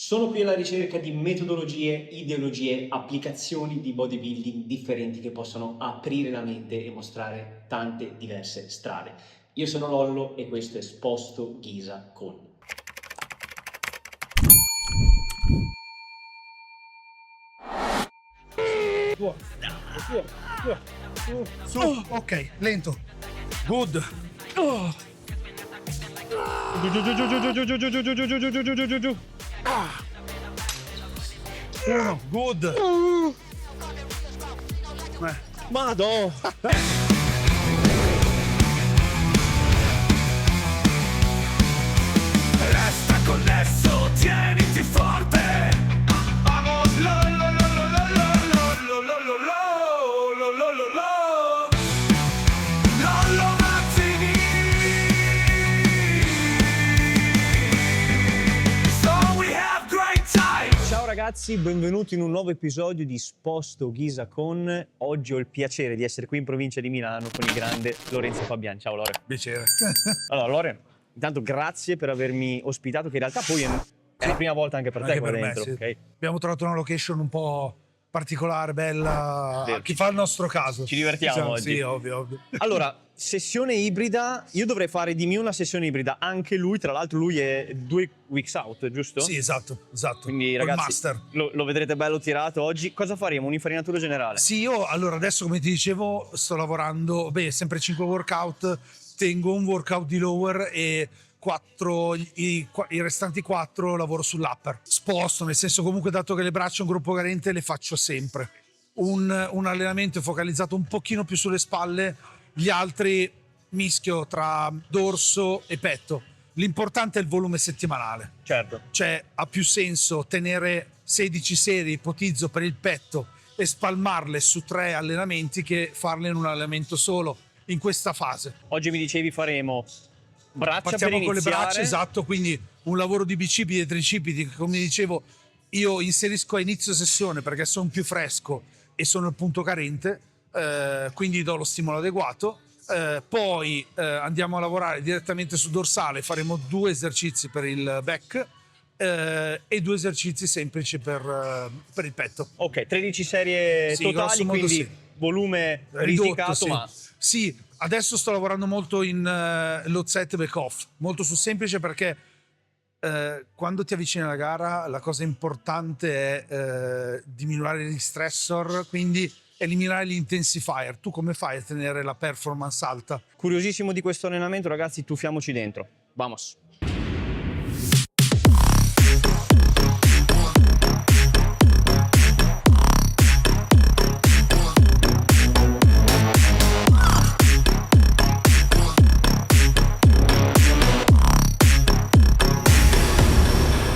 Sono qui alla ricerca di metodologie, ideologie, applicazioni di bodybuilding differenti che possono aprire la mente e mostrare tante diverse strade. Io sono Lollo e questo è Sposto Ghisa con. Su, ok, lento. Good. Uno, good. Madò! Resta connesso, tieniti forte. Vamos, lo, lo, lo, lo, lo, lo, lo, lo, lo, lo, lo, lo, lo. Lollo Mazzini. So we have great time. Ciao ragazzi, benvenuti in un nuovo episodio di Sposto Ghisa con. Oggi ho il piacere di essere qui in provincia di Milano con il grande Lorenzo Fabiani. Ciao Lore. Piacere. Allora Lore, intanto grazie per avermi ospitato, che in realtà poi è la prima volta anche per te Anche qua per me, dentro, sì. ok? Abbiamo trovato una location un po' particolare, bella, Vero. a chi fa il nostro caso. Ci divertiamo oggi. Sì, ovvio. Allora, sessione ibrida, io dovrei fare di mio una sessione ibrida, anche lui, tra l'altro lui è 2 weeks out, giusto? Sì, esatto. Quindi Col ragazzi, master. lo vedrete bello tirato oggi. Cosa faremo? Un'infarinatura generale? Sì, io allora adesso, come ti dicevo, sto lavorando, sempre 5 workout, tengo un workout di lower e i restanti 4 lavoro sull'upper. Sposto, nel senso, comunque, dato che le braccia un gruppo carente, le faccio sempre. Un allenamento focalizzato un pochino più sulle spalle, gli altri mischio tra dorso e petto. L'importante è il volume settimanale. Certo. Cioè, ha più senso tenere 16 serie, ipotizzo, per il petto e spalmarle su 3 allenamenti che farle in un allenamento solo in questa fase. Oggi mi dicevi faremo braccia Partiamo per con le iniziare. braccia, esatto, quindi un lavoro di bicipiti e tricipiti che, come dicevo, io inserisco a inizio sessione perché sono più fresco e sono il punto carente, quindi do lo stimolo adeguato. Poi andiamo a lavorare direttamente su dorsale, faremo 2 esercizi per il back e 2 esercizi semplici per il petto. Ok, 13 serie Sì, totali, grosso modo quindi sì. volume Ridotto, risicato, sì. ma Sì, adesso sto lavorando molto in load set back off, molto sul semplice, perché quando ti avvicini alla gara la cosa importante è diminuire gli stressor, quindi eliminare gli intensifier. Tu come fai a tenere la performance alta? curiosissimo di questo allenamento, ragazzi, tuffiamoci dentro. Vamos.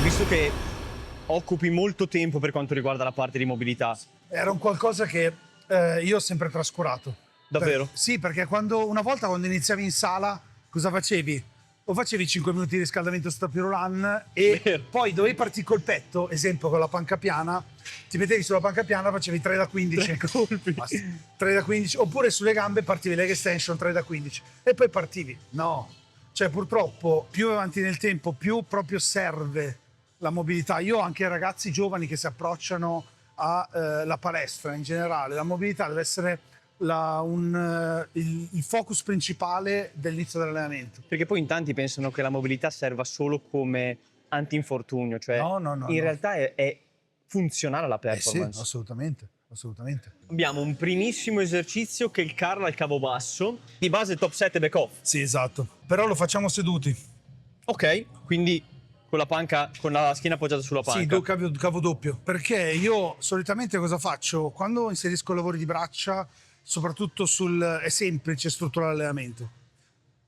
Visto che occupi molto tempo per quanto riguarda la parte di mobilità, Era un qualcosa che io ho sempre trascurato. Davvero? Sì, perché una volta quando iniziavi in sala, cosa facevi? O facevi 5 minuti di riscaldamento sto run e Vero. poi dovevi partire col petto, esempio con la panca piana, ti mettevi sulla panca piana, facevi 3 da 15. 3 colpi. Basta. 3 da 15, oppure sulle gambe partivi leg extension 3 da 15 e poi partivi. No, cioè purtroppo più avanti nel tempo, più proprio serve la mobilità. Io ho anche ragazzi giovani che si approcciano alla palestra in generale, la mobilità deve essere il focus principale dell'inizio dell'allenamento. Perché poi in tanti pensano che la mobilità serva solo come antinfortunio, cioè No, in realtà è funzionale alla Sì, performance. assolutamente. Abbiamo un primissimo esercizio che è il curl al cavo basso, di base top set e back off. Sì, esatto. Però lo facciamo seduti. Ok, quindi con la panca, con la schiena appoggiata sulla panca. Sì, cavo doppio. Perché io solitamente cosa faccio? Quando inserisco lavori di braccia, soprattutto è semplice strutturare l'allenamento,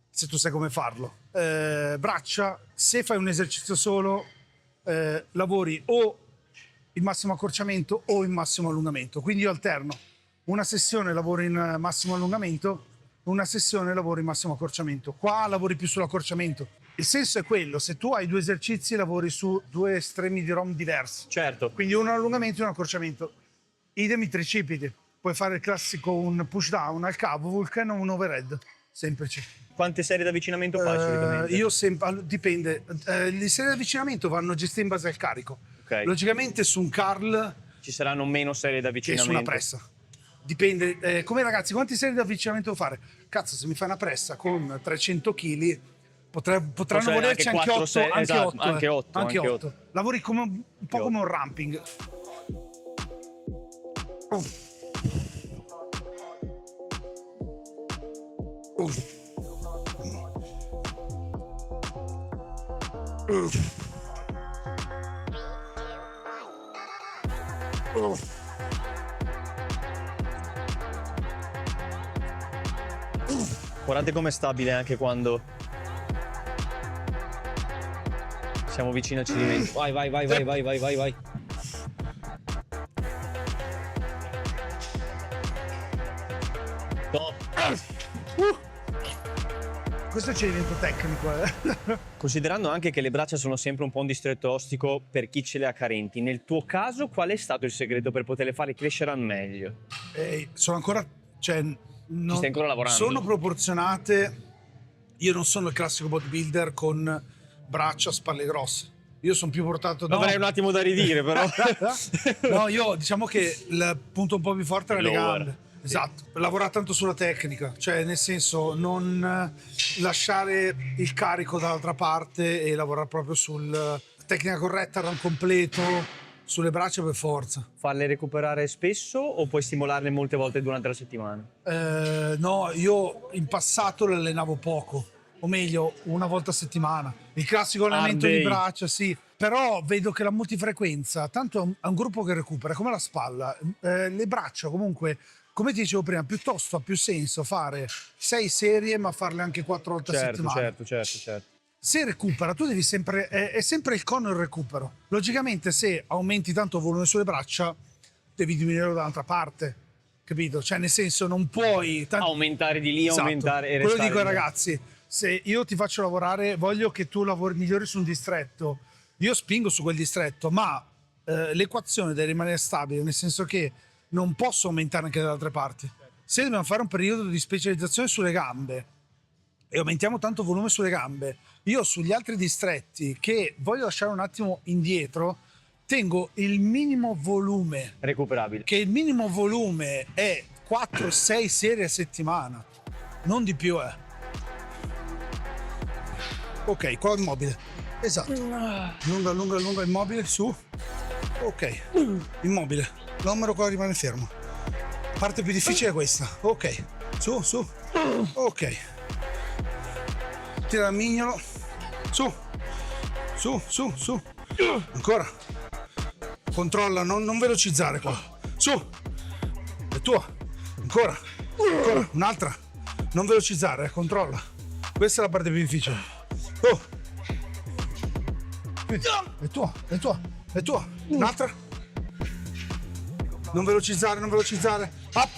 se tu sai come farlo. Braccia, se fai un esercizio solo, lavori o il massimo accorciamento o il massimo allungamento. Quindi io alterno. Una sessione lavoro in massimo allungamento, una sessione lavoro in massimo accorciamento. Qua lavori più sull'accorciamento. Il senso è quello: se tu hai 2 esercizi, lavori su 2 estremi di ROM diversi. Certo. Quindi uno allungamento e un accorciamento. Idem i tricipiti. Puoi fare il classico un push down al cavo, Vulcan o un overhead. semplici. Quante serie di avvicinamento fai solitamente? Io sempre, dipende. Le serie di avvicinamento vanno gestite in base al carico. Ok. Logicamente su un curl Ci saranno meno serie di che avvicinamento. su una pressa. Dipende. Come ragazzi, quante serie di avvicinamento devo fare? Cazzo, se mi fai una pressa con 300 kg potranno Forse volerci anche anche 8. 4, esatto, anche otto, Anche anche 8. Lavori come un po' come un ramping. Guardate com'è stabile anche quando siamo vicini al cedimento. Vai, vai, vai, vai, vai, vai, vai, vai. No. Questo è il cedimento tecnico. Considerando anche che le braccia sono sempre un po' un distretto ostico per chi ce le ha carenti, nel tuo caso qual è stato il segreto per poterle fare crescere al meglio? Sono ancora. Cioè, Ci stai ancora lavorando? Sono proporzionate. Io non sono il classico bodybuilder con braccia, spalle grosse. Io sono più portato da. Avrei un attimo da ridire, però. No, io diciamo che il punto un po' più forte era le Lower, gambe. sì. Esatto, per lavorare tanto sulla tecnica, cioè nel senso non lasciare il carico dall'altra parte e lavorare proprio sulla tecnica corretta, run completo, sulle braccia per forza. Farle recuperare spesso o puoi stimolarle molte volte durante la settimana? No, io in passato le allenavo poco, o meglio, una volta a settimana. Il classico allenamento Hard di day. braccia, sì. Però vedo che la multifrequenza, tanto è un gruppo che recupera, come la spalla. Le braccia comunque, come ti dicevo prima, piuttosto ha più senso fare 6 serie ma farle anche 4 volte a settimana. certo. Se recupera, tu devi sempre, è sempre il cono il recupero. Logicamente se aumenti tanto il volume sulle braccia, devi diminuirlo dall'altra parte, capito? Cioè nel senso non puoi... Aumentare di lì, Esatto. aumentare e Quello restare dico ai di là. ragazzi, se io ti faccio lavorare, voglio che tu migliori su un distretto, io spingo su quel distretto, ma l'equazione deve rimanere stabile, nel senso che non posso aumentare anche dalle altre parti. Se dobbiamo fare un periodo di specializzazione sulle gambe e aumentiamo tanto volume sulle gambe, io sugli altri distretti che voglio lasciare un attimo indietro, tengo il minimo volume, Recuperabile. che il minimo volume è 4-6 serie a settimana, non di più. Ok, qua immobile. Esatto. Lunga, immobile, su. Ok, immobile. L'omero qua rimane fermo. La parte più difficile è questa. Ok, su. Ok. Tira il mignolo. Su. Ancora. Controlla, non velocizzare qua. Su. È tua. Ancora. Un'altra. Non velocizzare, controlla. Questa è la parte più difficile. Oh. È tua. Un'altra. Non velocizzare. Up.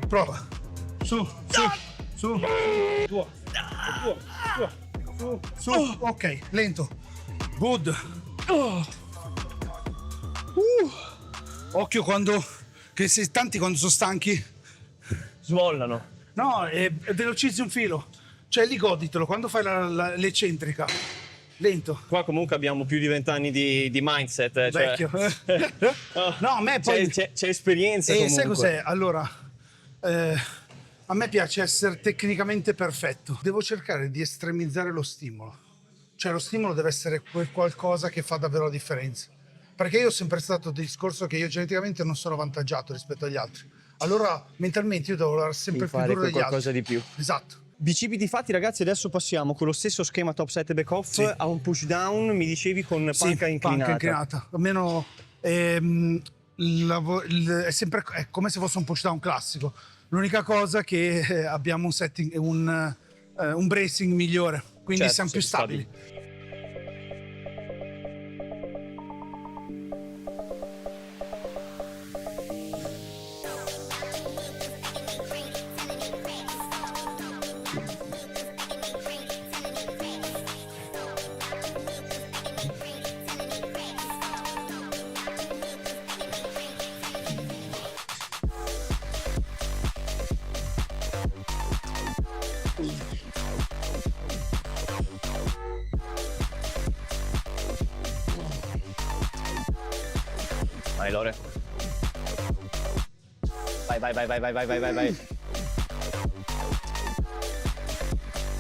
Prova. Su. È tua. Su. Ok, lento. Good. Occhio quando. Tanti quando sono stanchi. Svollano. No, velocizzi un filo. Cioè lì goditelo. Quando fai l'eccentrica. Lento. Qua comunque abbiamo più di 20 anni di mindset. Vecchio. No, a me poi. C'è esperienza comunque. Sai cos'è? Allora, a me piace essere tecnicamente perfetto. Devo cercare di estremizzare lo stimolo. Cioè lo stimolo deve essere qualcosa che fa davvero la differenza. Perché io ho sempre stato del discorso che io geneticamente non sono avvantaggiato rispetto agli altri. Allora mentalmente io devo lavorare sempre Devi più fare duro degli qualcosa altri. di più. Esatto. Bicipiti fatti, ragazzi. Adesso passiamo con lo stesso schema top set e back off Sì. a un push down, mi dicevi, con panca inclinata. Panca inclinata. Almeno è come se fosse un push down classico. L'unica cosa che abbiamo un setting, un bracing migliore, quindi Certo, siamo più sì, stabili. Vai Lore. Vai, vai, vai, vai, vai, vai, vai, vai, vai.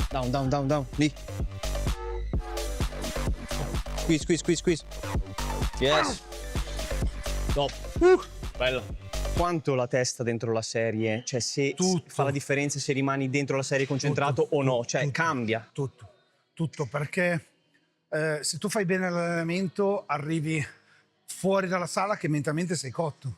Down, down, down, down. Lì. Squeeze, squeeze, squeeze, squeeze. Yes. Top. Bello. Quanto la testa dentro la serie, cioè se Tutto. fa la differenza se rimani dentro la serie concentrato o no, cioè Tutto. cambia. Tutto, perché se tu fai bene l'allenamento arrivi fuori dalla sala che mentalmente sei cotto,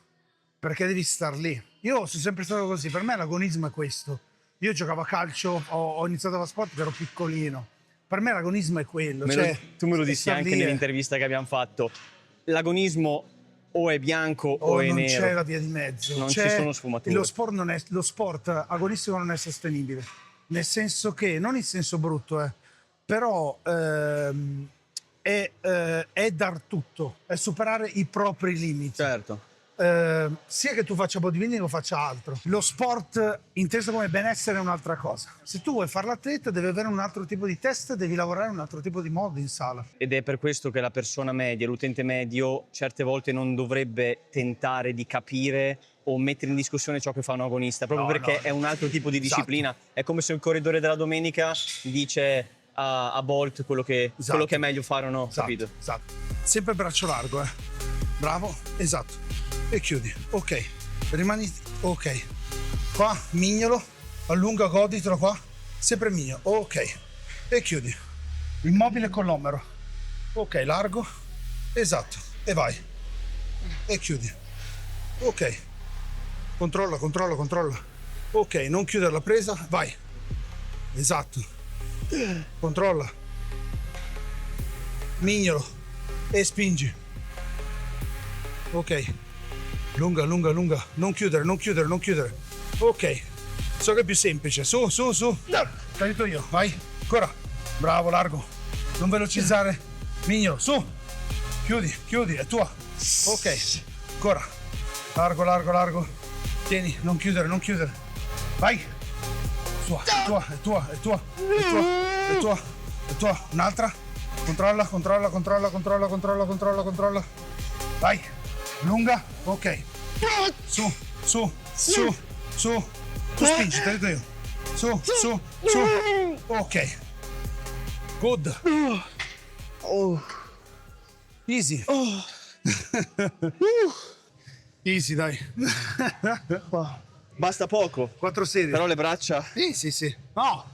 perché devi star lì. Io sono sempre stato così, per me l'agonismo è questo. Io giocavo a calcio, ho iniziato a fare sport, ero piccolino. Per me l'agonismo è quello. Tu me lo dissi star anche lì nell'intervista che abbiamo fatto. L'agonismo o è bianco o è non nero. c'è la via di mezzo. Non ci sono sfumature. Lo sport agonistico non è sostenibile, nel senso che, non in senso brutto, però è dar tutto, è superare i propri limiti. Certo. Sia che tu faccia bodybuilding o faccia altro. Lo sport inteso come benessere è un'altra cosa. Se tu vuoi fare l'atleta devi avere un altro tipo di testa, devi lavorare in un altro tipo di modo in sala. Ed è per questo che la persona media, l'utente medio, certe volte non dovrebbe tentare di capire o mettere in discussione ciò che fa un agonista, proprio perché è un altro tipo di disciplina. È come se il corridore della domenica dice a Bolt quello che è meglio fare o no, capito? Esatto. Sempre braccio largo, Bravo, esatto. E chiudi, ok. Rimani, ok. Qua, mignolo, allunga, goditelo qua. Sempre mignolo, ok. E chiudi. Immobile con l'omero. Ok, largo, esatto. E vai. E chiudi. Ok. Controlla, controlla, controlla. Ok, non chiudere la presa, vai. Esatto. Controlla. Mignolo. E spingi. Ok. Lunga, lunga, lunga. Non chiudere, non chiudere, non chiudere. Ok. So che è più semplice. Su, su, su. Ti aiuto io. Vai. Ancora. Bravo, largo. Non velocizzare. Mignolo, su. Chiudi, chiudi. È tua. Ok. Ancora. Largo, largo, largo. Tieni, non chiudere, non chiudere. Vai. Tua, è tua, è tua, è tua, è tua, è tua, è tua. Un'altra. Controlla, controlla, controlla, controlla, controlla, controlla, controlla. Vai. Lunga. Ok. Su, su, su, su. Tu spingi, te lo io. Su, su, su. Ok. Good. Easy. Easy, dai. Basta poco. 4 serie. Però le braccia... Sì, sì, sì. No,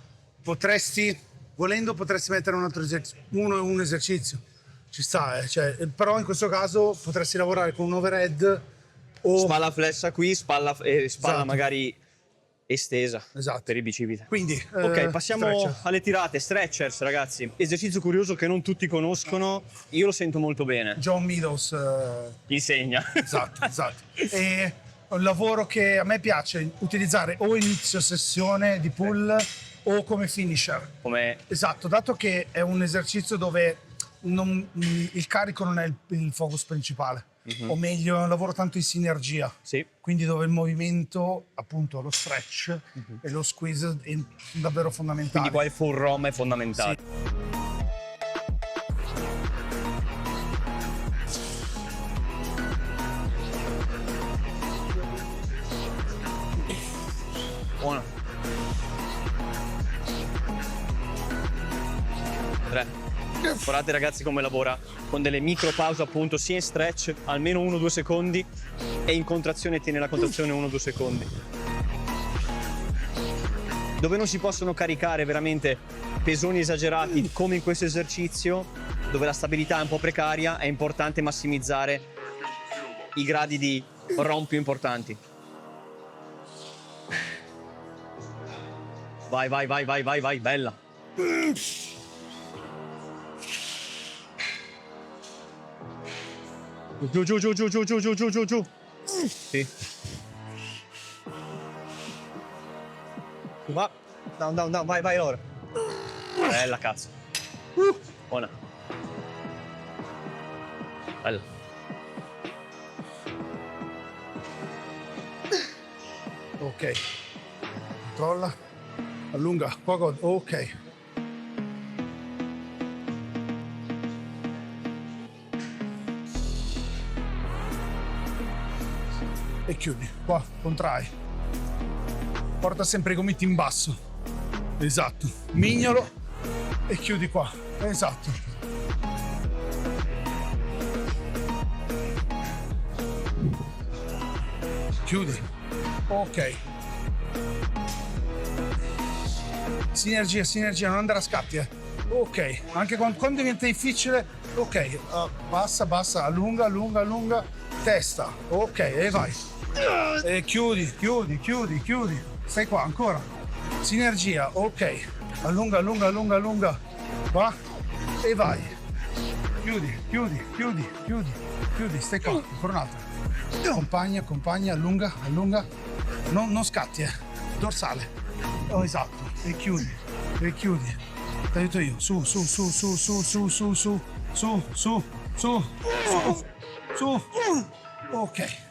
volendo potresti mettere un altro esercizio, un esercizio. Ci sta, Cioè, però in questo caso potresti lavorare con un overhead o... Spalla flessa qui, spalla Esatto. magari estesa. Esatto. Per il bicipite. Quindi, Ok, passiamo stretcher. alle tirate. Stretchers, ragazzi. Esercizio curioso che non tutti conoscono. Io lo sento molto bene. John Meadows. Insegna. Esatto, esatto. È un lavoro che a me piace utilizzare o inizio sessione di pull o come finisher. Come... Esatto, dato che è un esercizio dove il carico non è il focus principale, o meglio è un lavoro tanto in sinergia, Sì. quindi dove il movimento, appunto lo stretch e lo squeeze è davvero fondamentale. Quindi qua il full ROM è fondamentale. Buona. 3. Guardate ragazzi come lavora con delle micro pause appunto sia in stretch almeno 1-2 secondi e in contrazione tiene la contrazione 1-2 secondi. Dove non si possono caricare veramente pesoni esagerati come in questo esercizio, dove la stabilità è un po' precaria, è importante massimizzare i gradi di ROM più importanti. Vai, vai, vai, vai, vai, vai, bella. Giù, giù, giù, giù, giù, giù, giù, giù, giù, giù. Sì. Va. Down, down, down, vai, vai, ora. Bella, cazzo. Buona. Bella. Ok. Controlla. Allunga. Poco. Ok. e chiudi. Qua, contrai. Porta sempre i gomiti in basso. Esatto. Mignolo e chiudi qua. Esatto. Chiudi. Ok. Sinergia, sinergia, non andare a scatti, Ok, anche quando diventa difficile, ok, bassa, bassa, allunga, allunga, allunga, testa, ok, e vai. E chiudi, chiudi, chiudi, chiudi. Stai qua, ancora. Sinergia, ok. Allunga, allunga, allunga, allunga. Qua, e vai. Chiudi, chiudi, chiudi, chiudi, chiudi, stai qua, ancora un altro. Accompagna, accompagna, allunga, allunga. Non scatti, dorsale. Oh, esatto. E chiudi, e chiudi. Ti aiuto io. Su, su, su, su, su, su, su, su, su, su, su, su, su. Ok.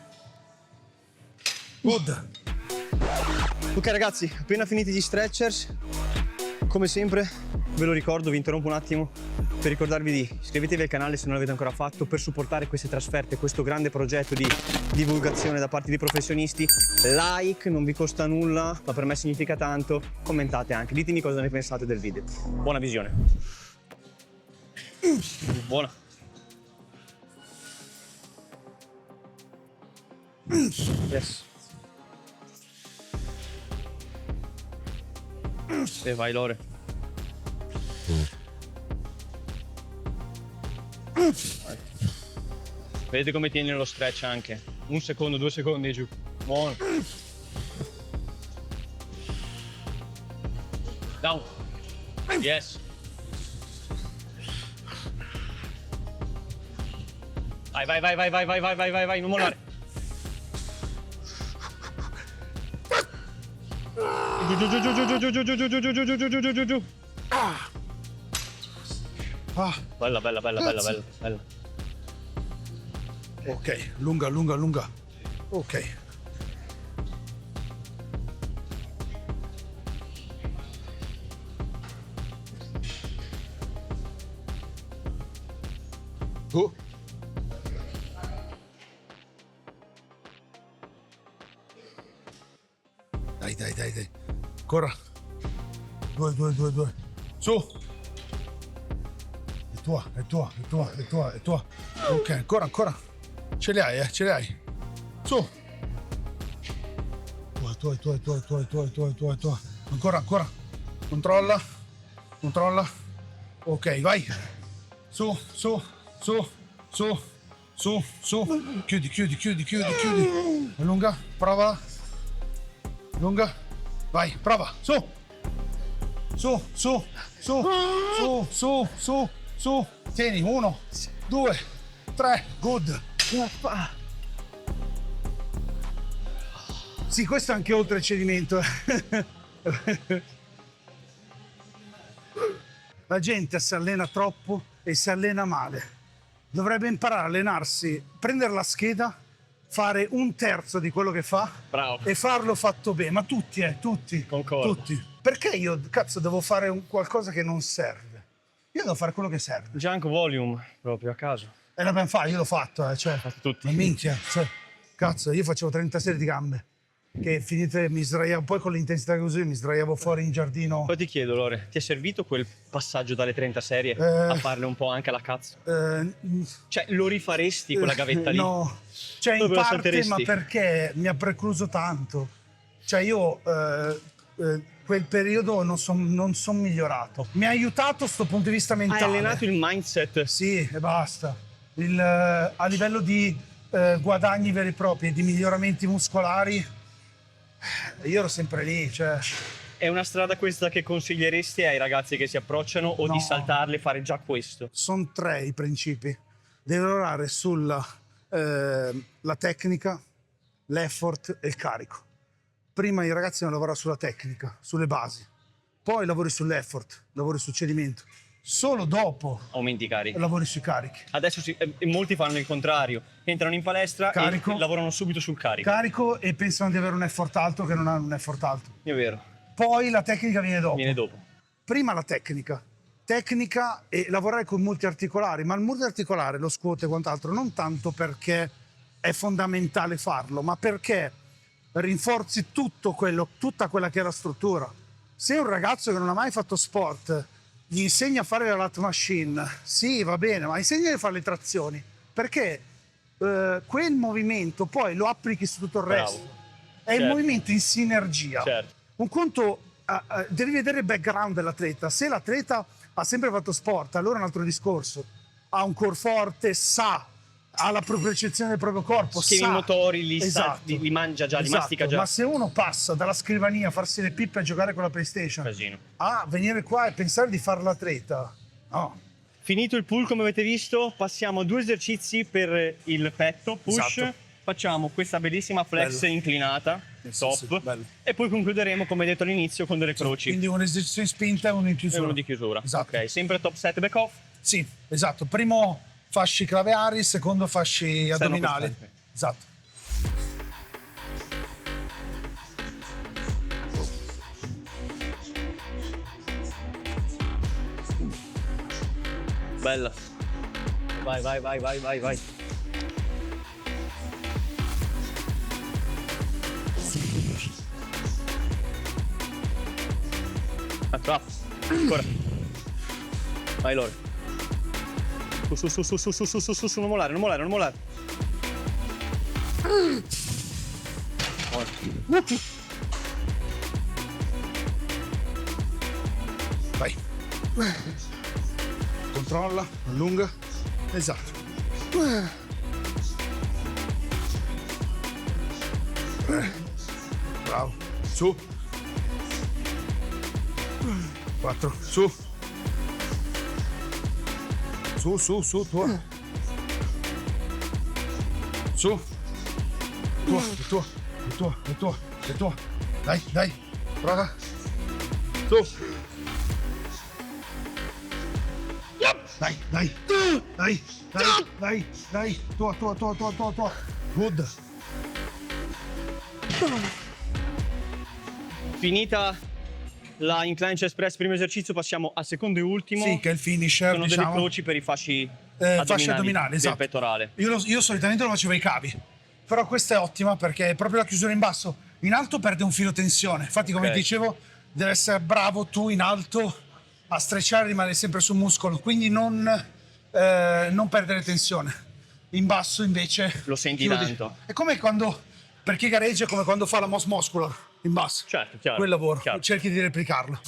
Good. Ok ragazzi, appena finiti gli stretchers, come sempre, ve lo ricordo, vi interrompo un attimo per ricordarvi di iscrivetevi al canale se non l'avete ancora fatto per supportare queste trasferte, questo grande progetto di divulgazione da parte di professionisti. Like, non vi costa nulla, ma per me significa tanto. Commentate anche, ditemi cosa ne pensate del video. Buona visione. Buona. Yes. E vai Lore. Vedete come tiene lo stretch anche. 1 secondo, 2 secondi giù. Buono. Down. Yes. Vai, vai, vai, vai, vai, vai, vai, vai, vai, vai, non mollare. Giù, giù, giù, giù, giù, giù, giù, giù, giù, giù, giù, giù, giù, giù, giù, giù, giù. Bella, bella, bella, bella, bella, bella. Ok, lunga, lunga, lunga. Ok. Dai, dai, dai, dai. Ancora. 2, 2, 2, 2. Su. È tua, è tua, è tua, è tua, è tua. Ok, ancora, ancora. Ce li hai, ce li hai. Su. Tua, è tua, è tua, è tua, è tua, è tua, è tua, è tua. Ancora, ancora. Controlla. Controlla. Ok, vai. Su, su, su, su, su, su. Chiudi, chiudi, chiudi, chiudi, chiudi. Allunga, prova. Allunga. Vai, prova. Su. Su, su, su, su, su, su, su. Tieni, 1, 2, 3. Good. Sì, questo è anche oltre il cedimento. La gente si allena troppo e si allena male. Dovrebbe imparare a allenarsi, prendere la scheda, fare 1/3 di quello che fa. Bravo. E farlo fatto bene. Ma tutti, tutti. Concordo. Tutti. Perché io, cazzo, devo fare qualcosa che non serve? Io devo fare quello che serve. Junk volume, proprio a caso. E l'abbiamo fatto, io l'ho fatto, cioè. Fate tutti. Ma minchia, cioè, cazzo, io facevo 30 serie di gambe. Che finite mi sdraiavo, poi con l'intensità così mi sdraiavo fuori in giardino. Poi ti chiedo, Lore, ti è servito quel passaggio dalle 30 serie a farle un po' anche alla cazzo? Cioè, lo rifaresti quella gavetta lì? No, cioè in Dove lo parte, salteresti? ma perché mi ha precluso tanto. Cioè io quel periodo non son migliorato. Mi ha aiutato sto punto di vista mentale. Hai allenato il mindset? Sì, e basta. A livello di guadagni veri e propri, di miglioramenti muscolari, io ero sempre lì, cioè. È una strada questa che consiglieresti ai ragazzi che si approcciano o No. di saltarle e fare già questo? Sono 3 i principi. Devi lavorare sulla la tecnica, l'effort e il carico. Prima i ragazzi devono lavorare sulla tecnica, sulle basi. Poi lavori sull'effort, lavori sul cedimento. Solo dopo Aumenti i carichi. lavori sui carichi. Adesso molti fanno il contrario, entrano in palestra Carico. e lavorano subito sul carico. Carico e pensano di avere un effort alto che non hanno un effort alto. È vero, Poi la tecnica viene dopo. viene dopo. Prima la tecnica. Tecnica e lavorare con multiarticolari, ma il multiarticolare, lo squat e quant'altro, non tanto perché è fondamentale farlo, ma perché rinforzi tutta quella che è la struttura. Se un ragazzo che non ha mai fatto sport gli insegna a fare la lat machine, sì, va bene, ma insegna a fare le trazioni, perché quel movimento poi lo applichi su tutto il resto. È il movimento in sinergia. Certo. Un conto, devi vedere il background dell'atleta. Se l'atleta ha sempre fatto sport, allora è un altro discorso. Ha un core forte, ha la percezione del proprio corpo, Schemi motori, li mangia già, li mastica già. Ma se uno passa dalla scrivania a farsi le pippe e a giocare con la PlayStation Casino. a venire qua e pensare di fare l'atleta, no. Finito il pull, come avete visto, passiamo a 2 esercizi per il petto, push. Esatto. Facciamo questa bellissima flex Bello. inclinata, Sì, top. sì, bello. E poi concluderemo, come detto all'inizio, con delle croci. Quindi un esercizio in spinta e uno in E chiusura. uno di chiusura. Esatto. Ok, sempre top set back off. Sì, esatto. Primo fasci claveari, secondo fasci addominali. costante. Esatto. Bella. Vai, vai, vai, vai, vai, vai. Attro, ancora. Vai, Lore. Su, non molare, non molare, non molare. Vai. Controlla, allunga. Esatto. Bravo. Su. 4. Su. Su, tua. Su. Tua. Dai. Prova. Su. Dai. Tua. Good. Finita la incline chest press primo esercizio, passiamo al secondo e ultimo. Sì, che è il finisher, Sono diciamo. delle croci per i fasci Fascia addominale, del esatto. pettorale. Io solitamente lo facevo ai cavi, però questa è ottima perché è proprio la chiusura in basso. In alto perde un filo tensione, infatti come Ok. dicevo deve essere bravo tu in alto a strecciare e rimanere sempre sul muscolo, quindi non perdere tensione. In basso invece Lo senti chiudi. tanto. È come quando, per chi gareggia, è come quando fa la moss muscular in basso. Certo, chiaro. Quel lavoro, chiaro. cerchi di replicarlo.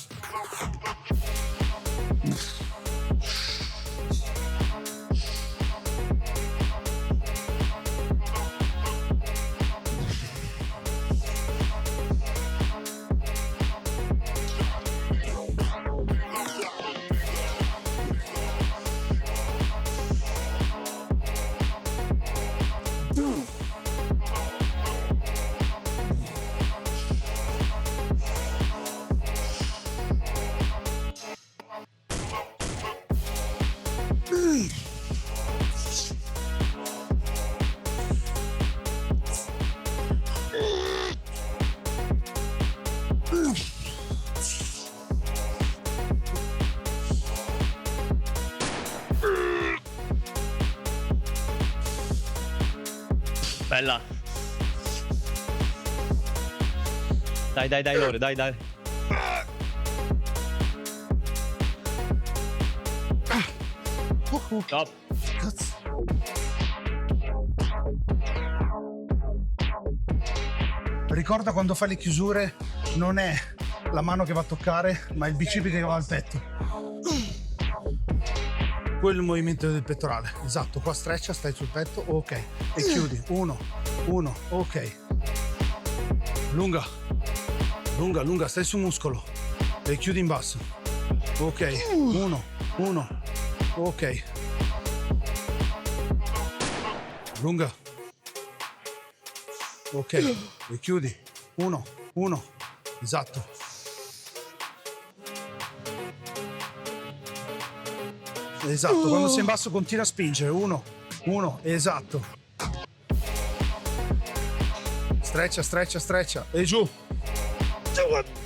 Bella. Dai, Lore, dai. Top. Ricorda quando fai le chiusure non è la mano che va a toccare, ma il bicipite che va al petto. Quello è il movimento del pettorale. Esatto, qua streccia, stai sul petto, ok. E chiudi. Uno, ok. Lunga, stai sul muscolo. E chiudi in basso. Ok, uno, ok. Lunga. Ok, e chiudi. Uno, esatto. Esatto, quando sei in basso continua a spingere. Uno, esatto. Streccia. E giù.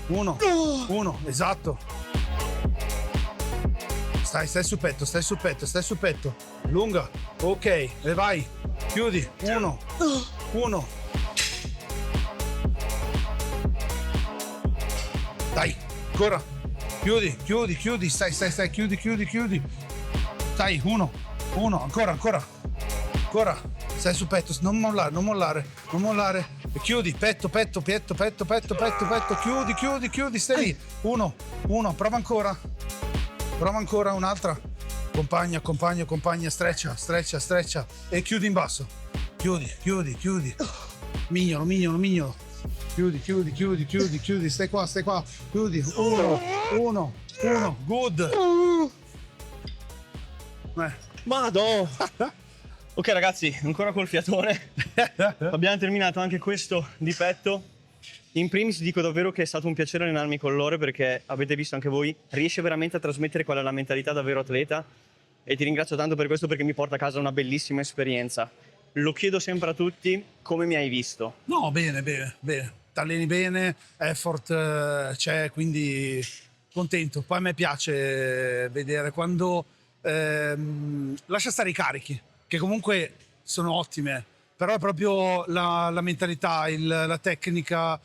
Uno, esatto. Stai sul petto. Lunga. Ok, e vai. chiudi, 1, 1. Dai, ancora, chiudi, chiudi, chiudi, stai, chiudi, chiudi, chiudi. Dai, 1, 1, ancora, stai su petto, non mollare. E chiudi, petto, chiudi, stai lì. 1, prova ancora, un'altra. Compagna, streccia. E chiudi in basso. Chiudi. Mignolo. Chiudi, stai qua. Chiudi, 1, good. Vado! Ok ragazzi, ancora col fiatone. Abbiamo terminato anche questo di petto. In primis dico davvero che è stato un piacere allenarmi con Lore, perché avete visto anche voi, riesce veramente a trasmettere qual è la mentalità davvero atleta, e ti ringrazio tanto per questo, perché mi porta a casa una bellissima esperienza. Lo chiedo sempre a tutti, come mi hai visto? No, bene. T'alleni bene, effort c'è, quindi contento. Poi a me piace vedere quando lascia stare i carichi, che comunque sono ottime, però è proprio la mentalità, la tecnica,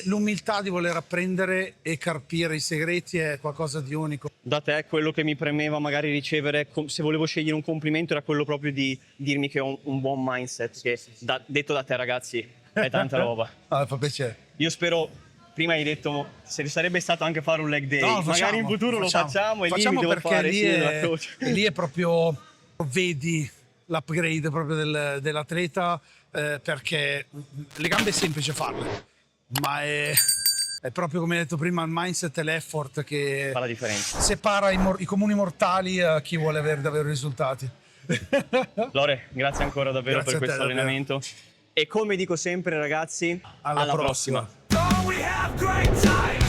l'umiltà di voler apprendere e carpire i segreti è qualcosa di unico. Da te quello che mi premeva magari ricevere, se volevo scegliere un complimento, era quello proprio di dirmi che ho un buon mindset, che detto da te ragazzi è tanta roba. Fa piacere. Io spero, prima hai detto se sarebbe stato anche fare un leg day, No, magari in futuro lo facciamo, e lì mi devo perché fare lì è proprio, vedi l'upgrade proprio dell'atleta, perché le gambe è semplice farle, ma è proprio come hai detto prima il mindset e l'effort che fa la differenza. separa i comuni mortali a chi vuole avere davvero risultati. Lore, grazie ancora davvero Grazie per a te, questo allenamento. E come dico sempre ragazzi, alla prossima. prossima. Oh, we have great time.